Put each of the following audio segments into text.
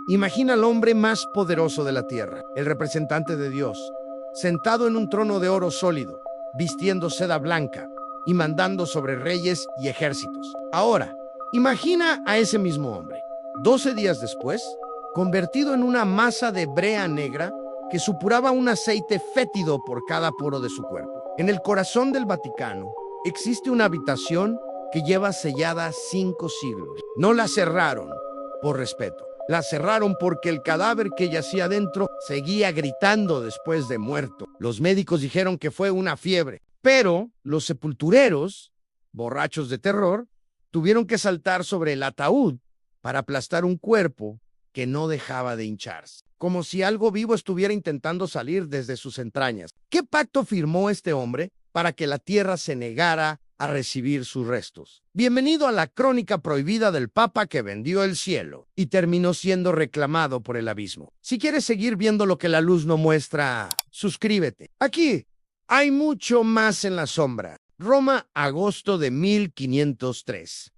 Imagina al hombre más poderoso de la tierra, el representante de Dios, sentado en un trono de oro sólido, vistiendo seda blanca y mandando sobre reyes y ejércitos. Ahora, imagina a ese mismo hombre, 12 días después, convertido en una masa de brea negra que supuraba un aceite fétido por cada poro de su cuerpo. En el corazón del Vaticano existe una habitación que lleva sellada 5 siglos. No la cerraron por respeto. La cerraron porque el cadáver que yacía dentro seguía gritando después de muerto. Los médicos dijeron que fue una fiebre, pero los sepultureros, borrachos de terror, tuvieron que saltar sobre el ataúd para aplastar un cuerpo que no dejaba de hincharse, como si algo vivo estuviera intentando salir desde sus entrañas. ¿Qué pacto firmó este hombre para que la tierra se negara a recibir sus restos? Bienvenido a la crónica prohibida del Papa que vendió el cielo y terminó siendo reclamado por el abismo. Si quieres seguir viendo lo que la luz no muestra, suscríbete. Aquí hay mucho más en la sombra. Roma, agosto de 1503.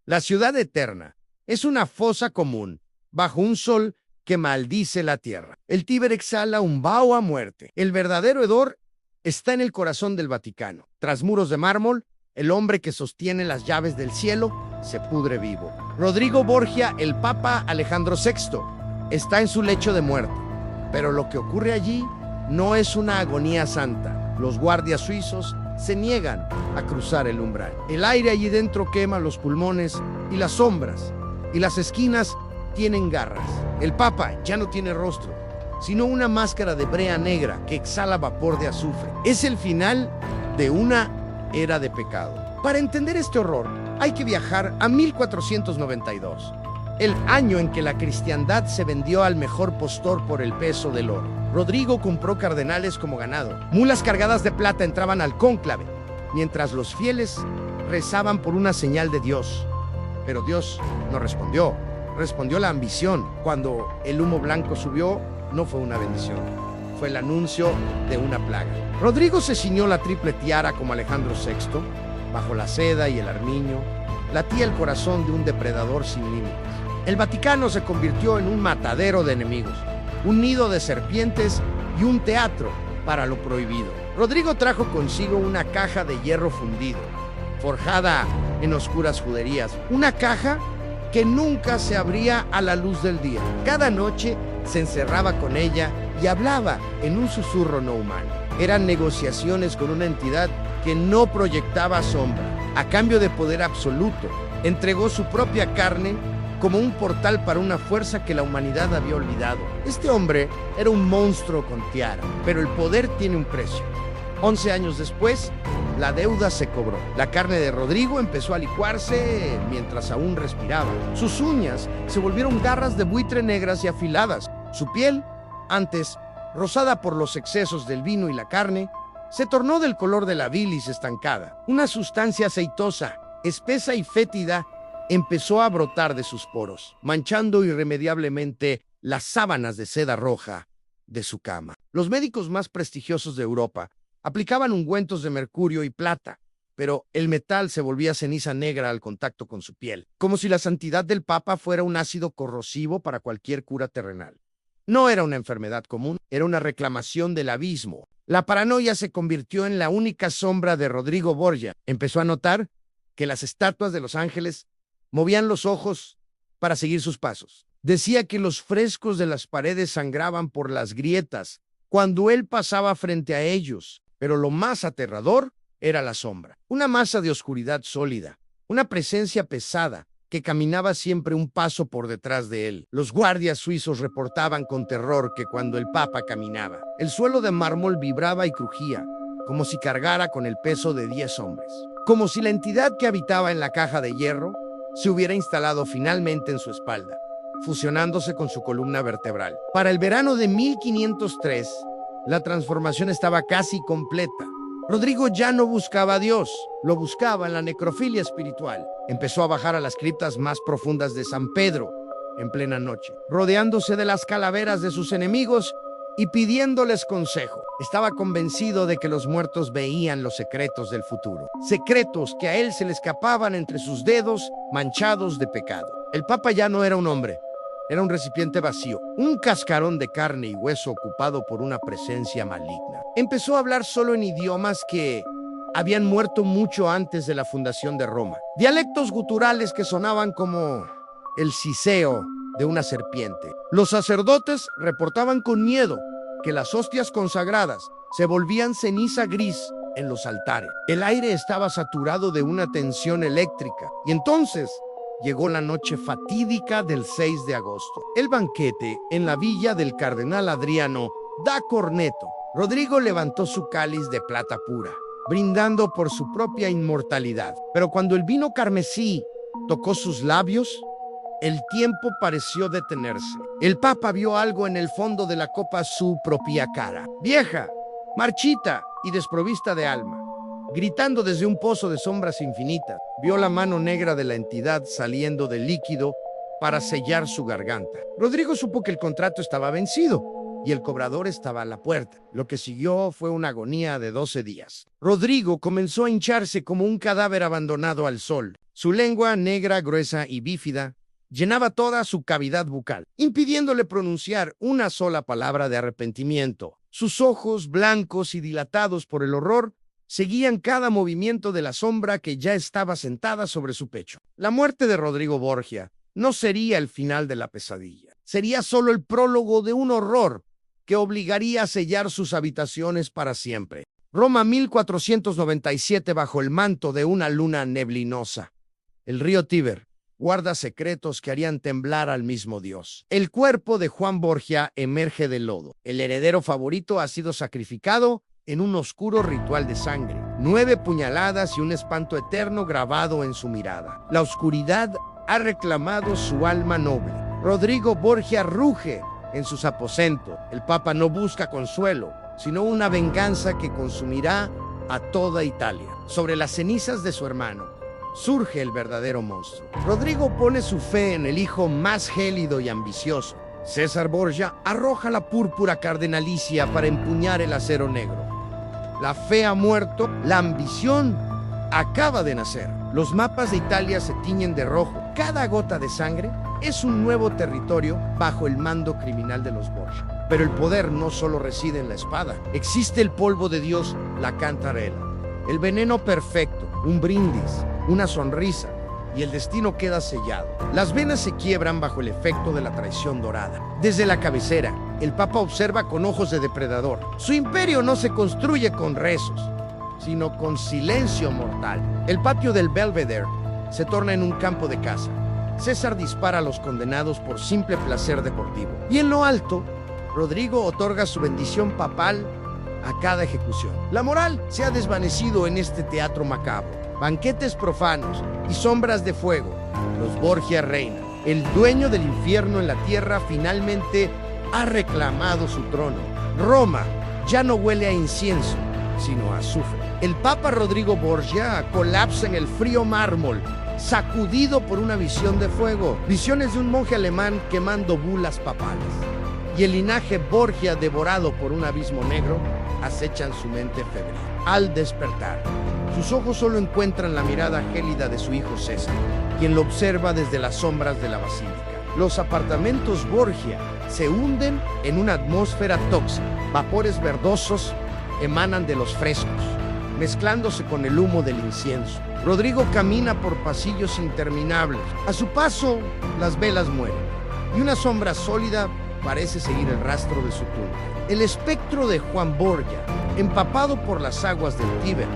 La ciudad eterna es una fosa común bajo un sol que maldice la tierra. El Tíber exhala un vaho a muerte. El verdadero hedor está en el corazón del Vaticano. Tras muros de mármol, el hombre que sostiene las llaves del cielo se pudre vivo. Rodrigo Borgia, el Papa Alejandro VI, está en su lecho de muerte. Pero lo que ocurre allí no es una agonía santa. Los guardias suizos se niegan a cruzar el umbral. El aire allí dentro quema los pulmones y las sombras, y las esquinas tienen garras. El Papa ya no tiene rostro, sino una máscara de brea negra que exhala vapor de azufre. Es el final de una era de pecado. Para entender este horror, hay que viajar a 1492, el año en que la cristiandad se vendió al mejor postor por el peso del oro. Rodrigo compró cardenales como ganado. Mulas cargadas de plata entraban al cónclave, mientras los fieles rezaban por una señal de Dios. Pero Dios no respondió. Respondió la ambición. Cuando el humo blanco subió, no fue una bendición, fue el anuncio de una plaga. Rodrigo se ciñó la triple tiara como Alejandro VI, bajo la seda y el armiño, latía el corazón de un depredador sin límites. El Vaticano se convirtió en un matadero de enemigos, un nido de serpientes y un teatro para lo prohibido. Rodrigo trajo consigo una caja de hierro fundido, forjada en oscuras juderías, una caja que nunca se abría a la luz del día. Cada noche se encerraba con ella y hablaba en un susurro no humano. Eran negociaciones con una entidad que no proyectaba sombra. A cambio de poder absoluto, entregó su propia carne como un portal para una fuerza que la humanidad había olvidado. Este hombre era un monstruo con tiara, pero el poder tiene un precio. 11 años después, la deuda se cobró. La carne de Rodrigo empezó a licuarse mientras aún respiraba. Sus uñas se volvieron garras de buitre negras y afiladas. Su piel, antes rosada por los excesos del vino y la carne, se tornó del color de la bilis estancada. Una sustancia aceitosa, espesa y fétida empezó a brotar de sus poros, manchando irremediablemente las sábanas de seda roja de su cama. Los médicos más prestigiosos de Europa aplicaban ungüentos de mercurio y plata, pero el metal se volvía ceniza negra al contacto con su piel, como si la santidad del Papa fuera un ácido corrosivo para cualquier cura terrenal. No era una enfermedad común, era una reclamación del abismo. La paranoia se convirtió en la única sombra de Rodrigo Borgia. Empezó a notar que las estatuas de los ángeles movían los ojos para seguir sus pasos. Decía que los frescos de las paredes sangraban por las grietas cuando él pasaba frente a ellos. Pero lo más aterrador era la sombra. Una masa de oscuridad sólida, una presencia pesada que caminaba siempre un paso por detrás de él. Los guardias suizos reportaban con terror que cuando el Papa caminaba, el suelo de mármol vibraba y crujía, como si cargara con el peso de 10 hombres. Como si la entidad que habitaba en la caja de hierro se hubiera instalado finalmente en su espalda, fusionándose con su columna vertebral. Para el verano de 1503, la transformación estaba casi completa. Rodrigo ya no buscaba a Dios, lo buscaba en la necrofilia espiritual. Empezó a bajar a las criptas más profundas de San Pedro en plena noche, rodeándose de las calaveras de sus enemigos y pidiéndoles consejo. Estaba convencido de que los muertos veían los secretos del futuro, secretos que a él se le escapaban entre sus dedos manchados de pecado. El Papa ya no era un hombre, Era un recipiente vacío, un cascarón de carne y hueso ocupado por una presencia maligna. Empezó a hablar solo en idiomas que habían muerto mucho antes de la fundación de Roma. Dialectos guturales que sonaban como el siseo de una serpiente. Los sacerdotes reportaban con miedo que las hostias consagradas se volvían ceniza gris en los altares. El aire estaba saturado de una tensión eléctrica. Y entonces llegó la noche fatídica del 6 de agosto. El banquete en la villa del cardenal Adriano da Corneto. Rodrigo levantó su cáliz de plata pura, brindando por su propia inmortalidad. Pero cuando el vino carmesí tocó sus labios, el tiempo pareció detenerse. El Papa vio algo en el fondo de la copa, su propia cara, vieja, marchita y desprovista de alma. Gritando desde un pozo de sombras infinitas, vio la mano negra de la entidad saliendo del líquido para sellar su garganta. Rodrigo supo que el contrato estaba vencido y el cobrador estaba a la puerta. Lo que siguió fue una agonía de 12 días. Rodrigo comenzó a hincharse como un cadáver abandonado al sol. Su lengua, negra, gruesa y bífida, llenaba toda su cavidad bucal, impidiéndole pronunciar una sola palabra de arrepentimiento. Sus ojos, blancos y dilatados por el horror, seguían cada movimiento de la sombra que ya estaba sentada sobre su pecho. La muerte de Rodrigo Borgia no sería el final de la pesadilla. Sería solo el prólogo de un horror que obligaría a sellar sus habitaciones para siempre. Roma 1497, bajo el manto de una luna neblinosa. El río Tíber guarda secretos que harían temblar al mismo Dios. El cuerpo de Juan Borgia emerge del lodo. El heredero favorito ha sido sacrificado en un oscuro ritual de sangre. 9 puñaladas y un espanto eterno grabado en su mirada. La oscuridad ha reclamado su alma noble. Rodrigo Borgia ruge en sus aposentos. El Papa no busca consuelo, sino una venganza que consumirá a toda Italia. Sobre las cenizas de su hermano surge el verdadero monstruo. Rodrigo pone su fe en el hijo más gélido y ambicioso. César Borgia arroja la púrpura cardenalicia para empuñar el acero negro. La fe ha muerto, la ambición acaba de nacer. Los mapas de Italia se tiñen de rojo. Cada gota de sangre es un nuevo territorio bajo el mando criminal de los Borgia. Pero el poder no solo reside en la espada. Existe el polvo de Dios, la cantarela. El veneno perfecto, un brindis, una sonrisa, y el destino queda sellado. Las venas se quiebran bajo el efecto de la traición dorada. Desde la cabecera, el Papa observa con ojos de depredador. Su imperio no se construye con rezos, sino con silencio mortal. El patio del Belvedere se torna en un campo de caza. César dispara a los condenados por simple placer deportivo. Y en lo alto, Rodrigo otorga su bendición papal a cada ejecución. La moral se ha desvanecido en este teatro macabro. Banquetes profanos y sombras de fuego. Los Borgia reinan. El dueño del infierno en la tierra finalmente ha reclamado su trono. Roma ya no huele a incienso, sino a azufre. El Papa Rodrigo Borgia colapsa en el frío mármol, sacudido por una visión de fuego. Visiones de un monje alemán quemando bulas papales. Y el linaje Borgia, devorado por un abismo negro, acechan su mente febril. Al despertar, sus ojos solo encuentran la mirada gélida de su hijo César, quien lo observa desde las sombras de la basílica. Los apartamentos Borgia se hunden en una atmósfera tóxica. Vapores verdosos emanan de los frescos, mezclándose con el humo del incienso. Rodrigo camina por pasillos interminables. A su paso, las velas mueren, y una sombra sólida parece seguir el rastro de su túnica. El espectro de Juan Borgia, empapado por las aguas del Tíber,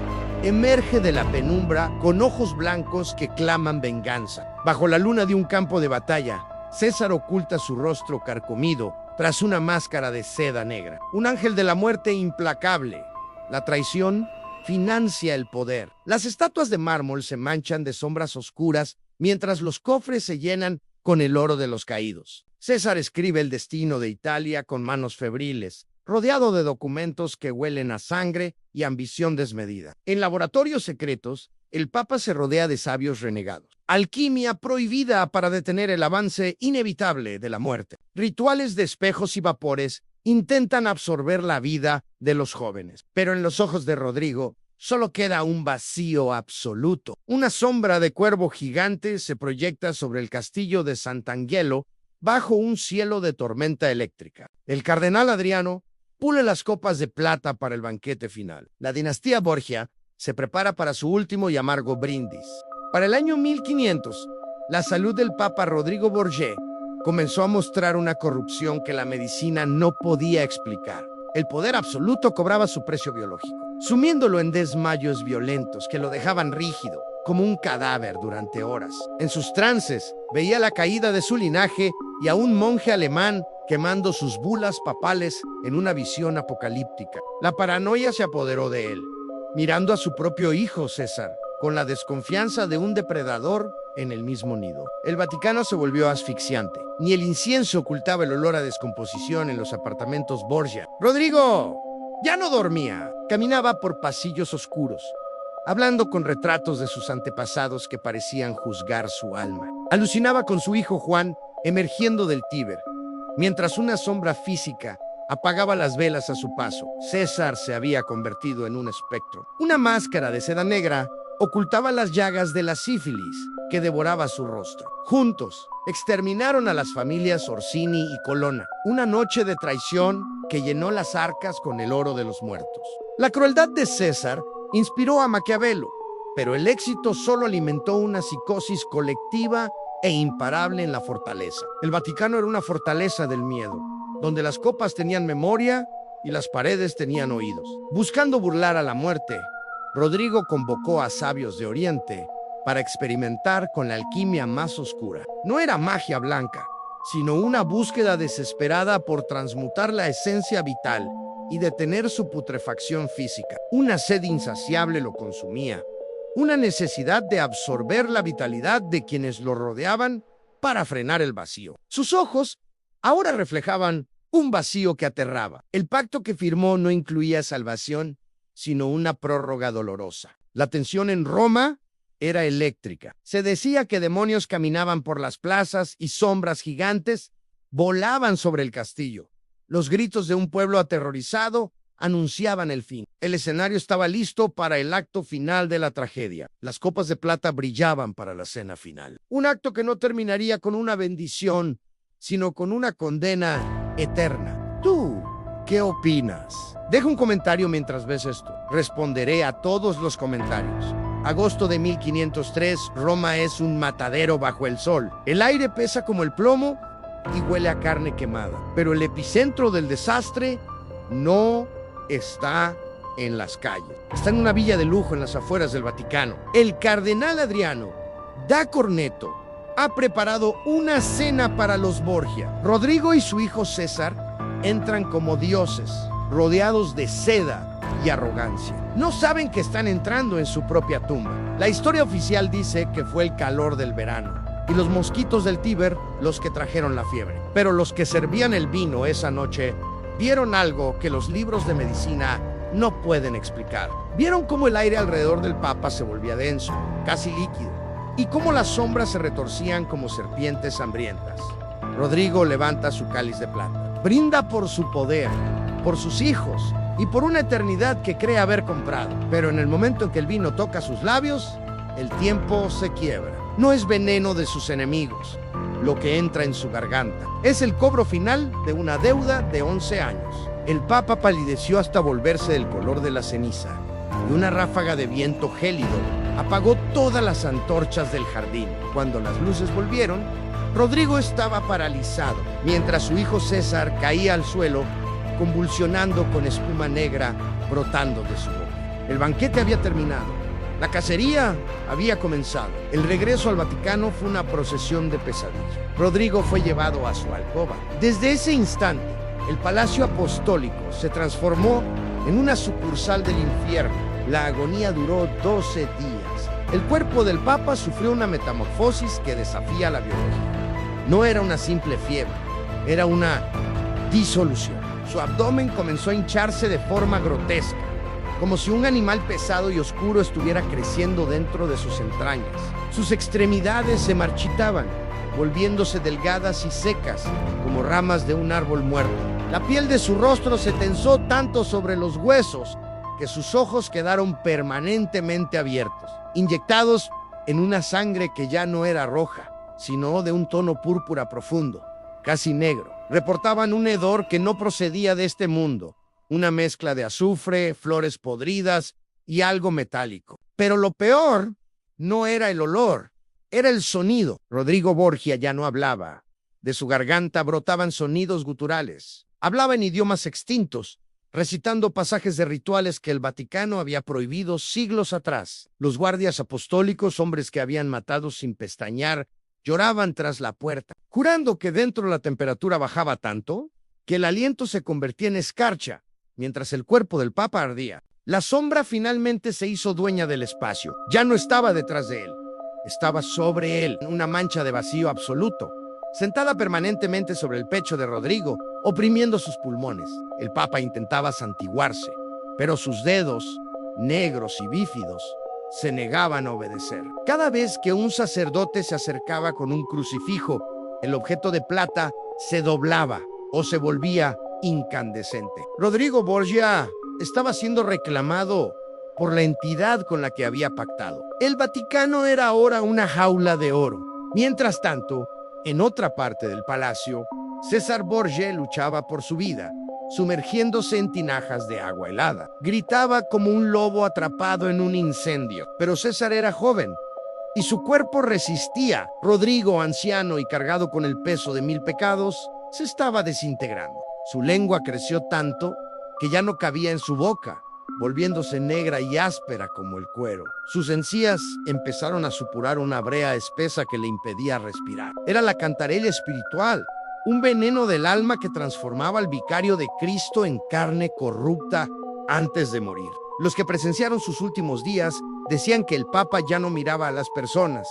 emerge de la penumbra con ojos blancos que claman venganza. Bajo la luna de un campo de batalla, César oculta su rostro carcomido tras una máscara de seda negra. Un ángel de la muerte implacable. La traición financia el poder. Las estatuas de mármol se manchan de sombras oscuras mientras los cofres se llenan con el oro de los caídos. César escribe el destino de Italia con manos febriles, rodeado de documentos que huelen a sangre y ambición desmedida. En laboratorios secretos, el Papa se rodea de sabios renegados. Alquimia prohibida para detener el avance inevitable de la muerte. Rituales de espejos y vapores intentan absorber la vida de los jóvenes. Pero en los ojos de Rodrigo solo queda un vacío absoluto. Una sombra de cuervo gigante se proyecta sobre el castillo de Sant'Angelo bajo un cielo de tormenta eléctrica. El cardenal Adriano pule las copas de plata para el banquete final. La dinastía Borgia se prepara para su último y amargo brindis. Para el año 1500, la salud del Papa Rodrigo Borgia comenzó a mostrar una corrupción que la medicina no podía explicar. El poder absoluto cobraba su precio biológico, sumiéndolo en desmayos violentos que lo dejaban rígido, como un cadáver durante horas. En sus trances, veía la caída de su linaje y a un monje alemán quemando sus bulas papales en una visión apocalíptica. La paranoia se apoderó de él, mirando a su propio hijo César, con la desconfianza de un depredador en el mismo nido. El Vaticano se volvió asfixiante. Ni el incienso ocultaba el olor a descomposición en los apartamentos Borgia. Rodrigo ya no dormía. Caminaba por pasillos oscuros, hablando con retratos de sus antepasados que parecían juzgar su alma. Alucinaba con su hijo Juan emergiendo del Tíber, mientras una sombra física apagaba las velas a su paso. César se había convertido en un espectro. Una máscara de seda negra ocultaba las llagas de la sífilis que devoraba su rostro. Juntos, exterminaron a las familias Orsini y Colonna. Una noche de traición que llenó las arcas con el oro de los muertos. La crueldad de César inspiró a Maquiavelo, pero el éxito solo alimentó una psicosis colectiva e imparable en la fortaleza. El Vaticano era una fortaleza del miedo, donde las copas tenían memoria y las paredes tenían oídos. Buscando burlar a la muerte, Rodrigo convocó a sabios de Oriente para experimentar con la alquimia más oscura. No era magia blanca, sino una búsqueda desesperada por transmutar la esencia vital y detener su putrefacción física. Una sed insaciable lo consumía, una necesidad de absorber la vitalidad de quienes lo rodeaban para frenar el vacío. Sus ojos ahora reflejaban un vacío que aterraba. El pacto que firmó no incluía salvación, sino una prórroga dolorosa. La tensión en Roma era eléctrica. Se decía que demonios caminaban por las plazas y sombras gigantes volaban sobre el castillo. Los gritos de un pueblo aterrorizado anunciaban el fin. El escenario estaba listo para el acto final de la tragedia. Las copas de plata brillaban para la cena final. Un acto que no terminaría con una bendición, sino con una condena eterna. ¿Tú qué opinas? Deja un comentario mientras ves esto. Responderé a todos los comentarios. Agosto de 1503, Roma es un matadero bajo el sol. El aire pesa como el plomo y huele a carne quemada. Pero el epicentro del desastre no está en las calles. Está en una villa de lujo en las afueras del Vaticano. El cardenal Adriano da Corneto ha preparado una cena para los Borgia. Rodrigo y su hijo César entran como dioses, rodeados de seda y arrogancia. No saben que están entrando en su propia tumba. La historia oficial dice que fue el calor del verano y los mosquitos del Tíber los que trajeron la fiebre. Pero los que servían el vino esa noche vieron algo que los libros de medicina no pueden explicar. Vieron cómo el aire alrededor del Papa se volvía denso, casi líquido, y cómo las sombras se retorcían como serpientes hambrientas. Rodrigo levanta su cáliz de plata. Brinda por su poder, por sus hijos y por una eternidad que cree haber comprado. Pero en el momento en que el vino toca sus labios, el tiempo se quiebra. No es veneno de sus enemigos lo que entra en su garganta. Es el cobro final de una deuda de 11 años. El Papa palideció hasta volverse del color de la ceniza, y una ráfaga de viento gélido apagó todas las antorchas del jardín. Cuando las luces volvieron, Rodrigo estaba paralizado, mientras su hijo César caía al suelo, convulsionando con espuma negra brotando de su boca. El banquete había terminado. La cacería había comenzado. El regreso al Vaticano fue una procesión de pesadilla. Rodrigo fue llevado a su alcoba. Desde ese instante, el Palacio Apostólico se transformó en una sucursal del infierno. La agonía duró 12 días. El cuerpo del Papa sufrió una metamorfosis que desafía la biología. No era una simple fiebre, era una disolución. Su abdomen comenzó a hincharse de forma grotesca, como si un animal pesado y oscuro estuviera creciendo dentro de sus entrañas. Sus extremidades se marchitaban, volviéndose delgadas y secas, como ramas de un árbol muerto. La piel de su rostro se tensó tanto sobre los huesos que sus ojos quedaron permanentemente abiertos, inyectados en una sangre que ya no era roja, sino de un tono púrpura profundo. casi negro. Reportaban un hedor que no procedía de este mundo, una mezcla de azufre, flores podridas y algo metálico. Pero lo peor no era el olor, era el sonido. Rodrigo Borgia ya no hablaba. De su garganta brotaban sonidos guturales. Hablaba en idiomas extintos, recitando pasajes de rituales que el Vaticano había prohibido siglos atrás. Los guardias apostólicos, hombres que habían matado sin pestañear, lloraban tras la puerta, jurando que dentro la temperatura bajaba tanto que el aliento se convertía en escarcha, mientras el cuerpo del Papa ardía. La sombra finalmente se hizo dueña del espacio. Ya no estaba detrás de él, estaba sobre él, una mancha de vacío absoluto, sentada permanentemente sobre el pecho de Rodrigo, oprimiendo sus pulmones. El Papa intentaba santiguarse, pero sus dedos, negros y bífidos, se negaban a obedecer. Cada vez que un sacerdote se acercaba con un crucifijo, el objeto de plata se doblaba o se volvía incandescente. Rodrigo Borgia estaba siendo reclamado por la entidad con la que había pactado. El Vaticano era ahora una jaula de oro. Mientras tanto, en otra parte del palacio, César Borgia luchaba por su vida, sumergiéndose en tinajas de agua helada. Gritaba como un lobo atrapado en un incendio. Pero César era joven y su cuerpo resistía. Rodrigo, anciano y cargado con el peso de 1000 pecados, se estaba desintegrando. Su lengua creció tanto que ya no cabía en su boca, volviéndose negra y áspera como el cuero. Sus encías empezaron a supurar una brea espesa que le impedía respirar. Era la cantarella espiritual, un veneno del alma que transformaba al vicario de Cristo en carne corrupta antes de morir. Los que presenciaron sus últimos días decían que el Papa ya no miraba a las personas,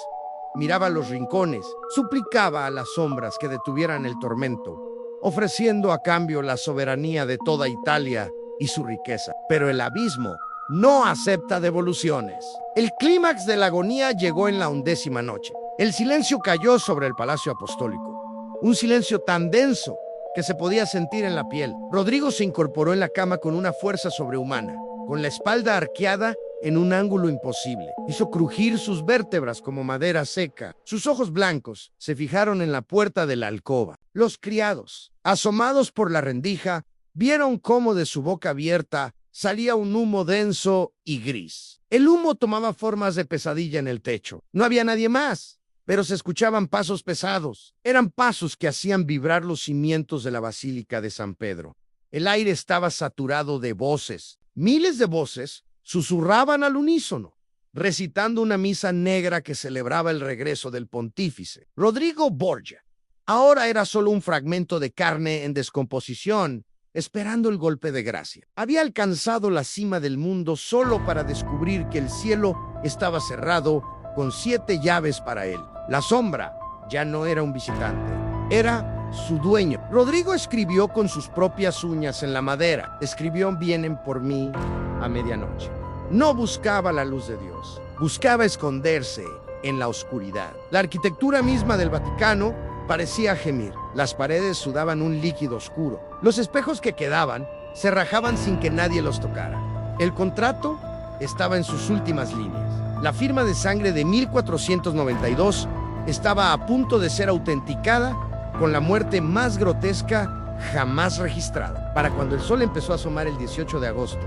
miraba a los rincones, suplicaba a las sombras que detuvieran el tormento, ofreciendo a cambio la soberanía de toda Italia y su riqueza. Pero el abismo no acepta devoluciones. El clímax de la agonía llegó en la 11ª noche. El silencio cayó sobre el Palacio Apostólico. Un silencio tan denso que se podía sentir en la piel. Rodrigo se incorporó en la cama con una fuerza sobrehumana, con la espalda arqueada en un ángulo imposible. Hizo crujir sus vértebras como madera seca. Sus ojos blancos se fijaron en la puerta de la alcoba. Los criados, asomados por la rendija, vieron cómo de su boca abierta salía un humo denso y gris. El humo tomaba formas de pesadilla en el techo. No había nadie más, pero se escuchaban pasos pesados. Eran pasos que hacían vibrar los cimientos de la Basílica de San Pedro. El aire estaba saturado de voces. Miles de voces susurraban al unísono, recitando una misa negra que celebraba el regreso del pontífice. Rodrigo Borgia ahora era solo un fragmento de carne en descomposición, esperando el golpe de gracia. Había alcanzado la cima del mundo solo para descubrir que el cielo estaba cerrado con 7 llaves para él. La sombra ya no era un visitante, era su dueño. Rodrigo escribió con sus propias uñas en la madera. Escribió: vienen por mí a medianoche. No buscaba la luz de Dios, buscaba esconderse en la oscuridad. La arquitectura misma del Vaticano parecía gemir. Las paredes sudaban un líquido oscuro. Los espejos que quedaban se rajaban sin que nadie los tocara. El contrato estaba en sus últimas líneas. La firma de sangre de 1492 estaba a punto de ser autenticada con la muerte más grotesca jamás registrada. Para cuando el sol empezó a asomar el 18 de agosto,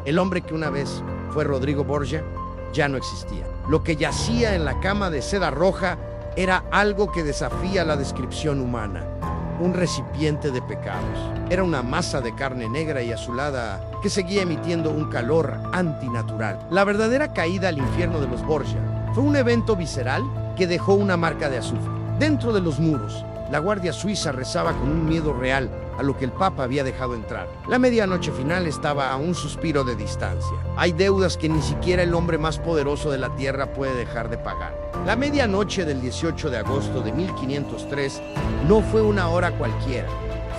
el hombre que una vez fue Rodrigo Borgia ya no existía. Lo que yacía en la cama de seda roja era algo que desafía la descripción humana. Un recipiente de pecados. Era una masa de carne negra y azulada que seguía emitiendo un calor antinatural. La verdadera caída al infierno de los Borgia fue un evento visceral que dejó una marca de azufre. Dentro de los muros, la Guardia Suiza rezaba con un miedo real a lo que el Papa había dejado entrar. La medianoche final estaba a un suspiro de distancia. Hay deudas que ni siquiera el hombre más poderoso de la tierra puede dejar de pagar. La medianoche del 18 de agosto de 1503 no fue una hora cualquiera.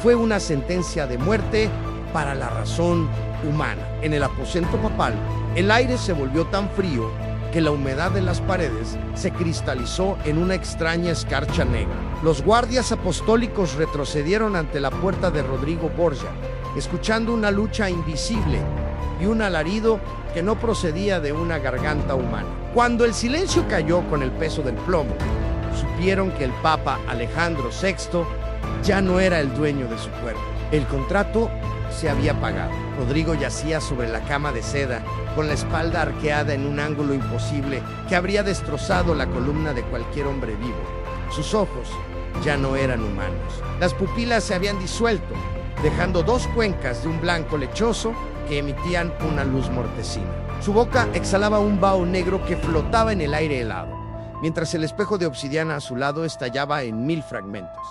Fue una sentencia de muerte para la razón humana. En el aposento papal, el aire se volvió tan frío que la humedad de las paredes se cristalizó en una extraña escarcha negra. Los guardias apostólicos retrocedieron ante la puerta de Rodrigo Borgia, escuchando una lucha invisible y un alarido que no procedía de una garganta humana. Cuando el silencio cayó con el peso del plomo, supieron que el Papa Alejandro VI ya no era el dueño de su cuerpo. El contrato se había pagado. Rodrigo yacía sobre la cama de seda, con la espalda arqueada en un ángulo imposible que habría destrozado la columna de cualquier hombre vivo. Sus ojos ya no eran humanos. Las pupilas se habían disuelto, dejando dos cuencas de un blanco lechoso que emitían una luz mortecina. Su boca exhalaba un vaho negro que flotaba en el aire helado, mientras el espejo de obsidiana a su lado estallaba en 1000 fragmentos.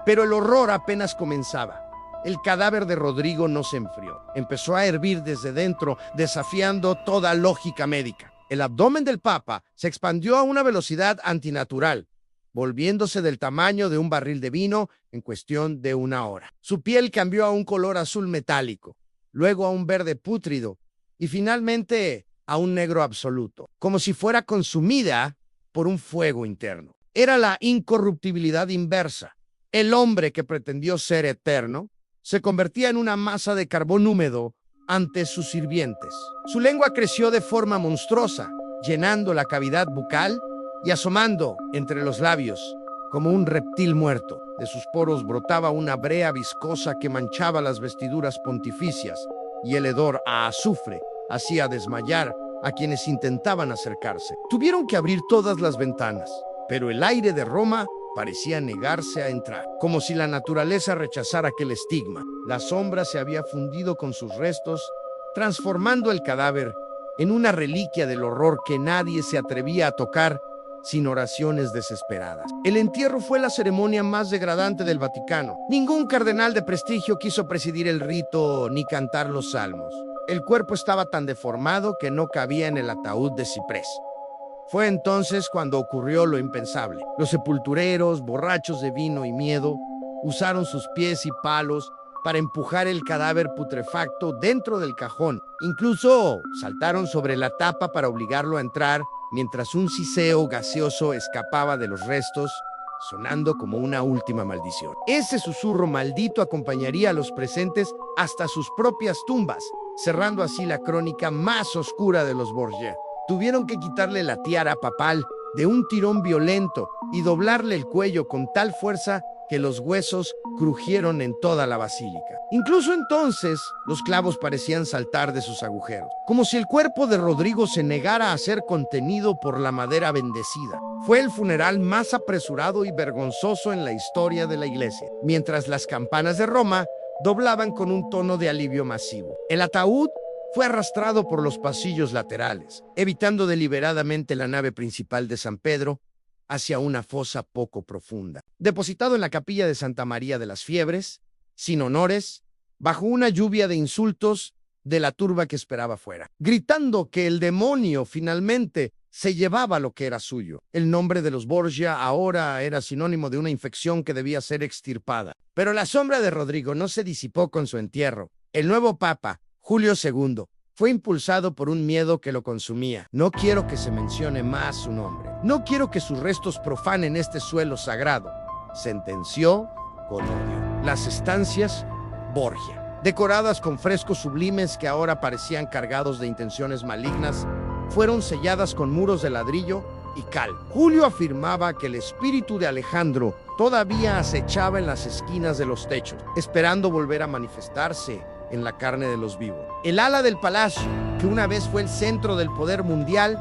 Pero el horror apenas comenzaba. El cadáver de Rodrigo no se enfrió. Empezó a hervir desde dentro, desafiando toda lógica médica. El abdomen del Papa se expandió a una velocidad antinatural, volviéndose del tamaño de un barril de vino en cuestión de 1 hora. Su piel cambió a un color azul metálico, luego a un verde pútrido y finalmente a un negro absoluto, como si fuera consumida por un fuego interno. Era la incorruptibilidad inversa. El hombre que pretendió ser eterno se convertía en una masa de carbón húmedo ante sus sirvientes. Su lengua creció de forma monstruosa, llenando la cavidad bucal y asomando entre los labios como un reptil muerto. De sus poros brotaba una brea viscosa que manchaba las vestiduras pontificias, y el hedor a azufre hacía desmayar a quienes intentaban acercarse. Tuvieron que abrir todas las ventanas, pero el aire de Roma parecía negarse a entrar, como si la naturaleza rechazara aquel estigma. La sombra se había fundido con sus restos, transformando el cadáver en una reliquia del horror que nadie se atrevía a tocar sin oraciones desesperadas. El entierro fue la ceremonia más degradante del Vaticano. Ningún cardenal de prestigio quiso presidir el rito ni cantar los salmos. El cuerpo estaba tan deformado que no cabía en el ataúd de ciprés. Fue entonces cuando ocurrió lo impensable. Los sepultureros, borrachos de vino y miedo, usaron sus pies y palos para empujar el cadáver putrefacto dentro del cajón. Incluso saltaron sobre la tapa para obligarlo a entrar, mientras un siseo gaseoso escapaba de los restos, sonando como una última maldición. Ese susurro maldito acompañaría a los presentes hasta sus propias tumbas, cerrando así la crónica más oscura de los Borgia. Tuvieron que quitarle la tiara papal de un tirón violento y doblarle el cuello con tal fuerza que los huesos crujieron en toda la basílica. Incluso entonces, los clavos parecían saltar de sus agujeros, como si el cuerpo de Rodrigo se negara a ser contenido por la madera bendecida. Fue el funeral más apresurado y vergonzoso en la historia de la iglesia, mientras las campanas de Roma doblaban con un tono de alivio masivo. El ataúd fue arrastrado por los pasillos laterales, evitando deliberadamente la nave principal de San Pedro hacia una fosa poco profunda. Depositado en la capilla de Santa María de las Fiebres, sin honores, bajo una lluvia de insultos de la turba que esperaba fuera, gritando que el demonio finalmente se llevaba lo que era suyo. El nombre de los Borgia ahora era sinónimo de una infección que debía ser extirpada. Pero la sombra de Rodrigo no se disipó con su entierro. El nuevo papa, Julio II, fue impulsado por un miedo que lo consumía. No quiero que se mencione más su nombre. No quiero que sus restos profanen este suelo sagrado, sentenció con odio. Las estancias Borgia, decoradas con frescos sublimes que ahora parecían cargados de intenciones malignas, fueron selladas con muros de ladrillo y cal. Julio afirmaba que el espíritu de Alejandro todavía acechaba en las esquinas de los techos, esperando volver a manifestarse en la carne de los vivos. El ala del palacio, que una vez fue el centro del poder mundial,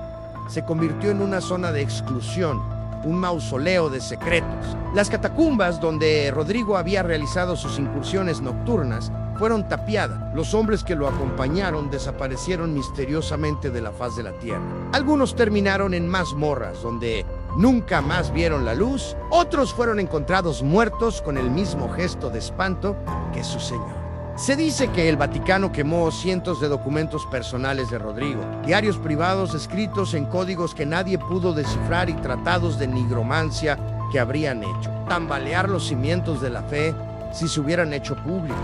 se convirtió en una zona de exclusión, un mausoleo de secretos. Las catacumbas donde Rodrigo había realizado sus incursiones nocturnas fueron tapiadas. Los hombres que lo acompañaron desaparecieron misteriosamente de la faz de la tierra. Algunos terminaron en mazmorras donde nunca más vieron la luz. Otros fueron encontrados muertos con el mismo gesto de espanto que su señor. Se dice que el Vaticano quemó cientos de documentos personales de Rodrigo, diarios privados escritos en códigos que nadie pudo descifrar y tratados de nigromancia que habrían hecho tambalear los cimientos de la fe si se hubieran hecho públicos.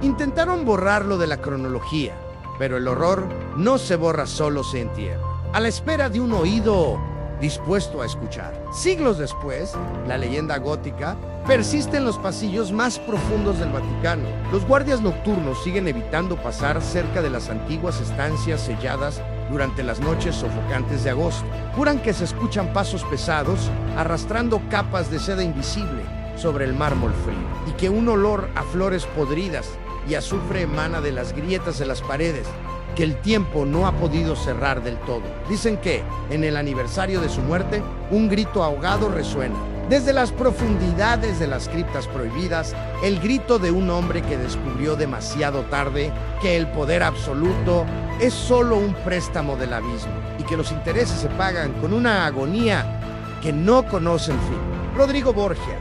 Intentaron borrarlo de la cronología, pero el horror no se borra, solo se entierra, a la espera de un oído dispuesto a escuchar. Siglos después, la leyenda gótica persiste en los pasillos más profundos del Vaticano. Los guardias nocturnos siguen evitando pasar cerca de las antiguas estancias selladas durante las noches sofocantes de agosto. Juran que se escuchan pasos pesados arrastrando capas de seda invisible sobre el mármol frío, y que un olor a flores podridas y azufre emana de las grietas de las paredes que el tiempo no ha podido cerrar del todo. Dicen que, en el aniversario de su muerte, un grito ahogado resuena. Desde las profundidades de las criptas prohibidas, el grito de un hombre que descubrió demasiado tarde que el poder absoluto es solo un préstamo del abismo y que los intereses se pagan con una agonía que no conoce el fin. Rodrigo Borgia,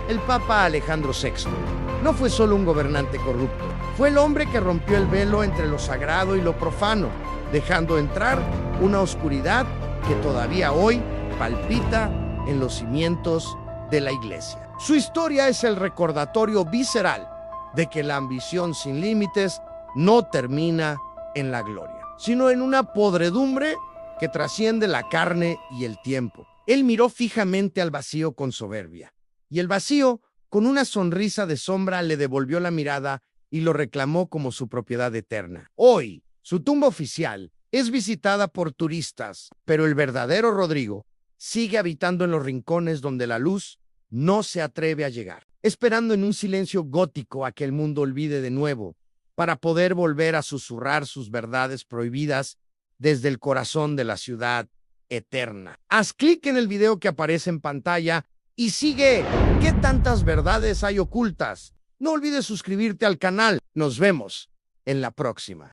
el Papa Alejandro VI, no fue solo un gobernante corrupto, fue el hombre que rompió el velo entre lo sagrado y lo profano, dejando entrar una oscuridad que todavía hoy palpita en los cimientos de la Iglesia. Su historia es el recordatorio visceral de que la ambición sin límites no termina en la gloria, sino en una podredumbre que trasciende la carne y el tiempo. Él miró fijamente al vacío con soberbia, y el vacío, con una sonrisa de sombra, le devolvió la mirada y lo reclamó como su propiedad eterna. Hoy, su tumba oficial es visitada por turistas, pero el verdadero Rodrigo sigue habitando en los rincones donde la luz no se atreve a llegar, esperando en un silencio gótico a que el mundo olvide de nuevo, para poder volver a susurrar sus verdades prohibidas desde el corazón de la ciudad eterna. Haz clic en el video que aparece en pantalla y sigue. ¿Qué tantas verdades hay ocultas? No olvides suscribirte al canal. Nos vemos en la próxima.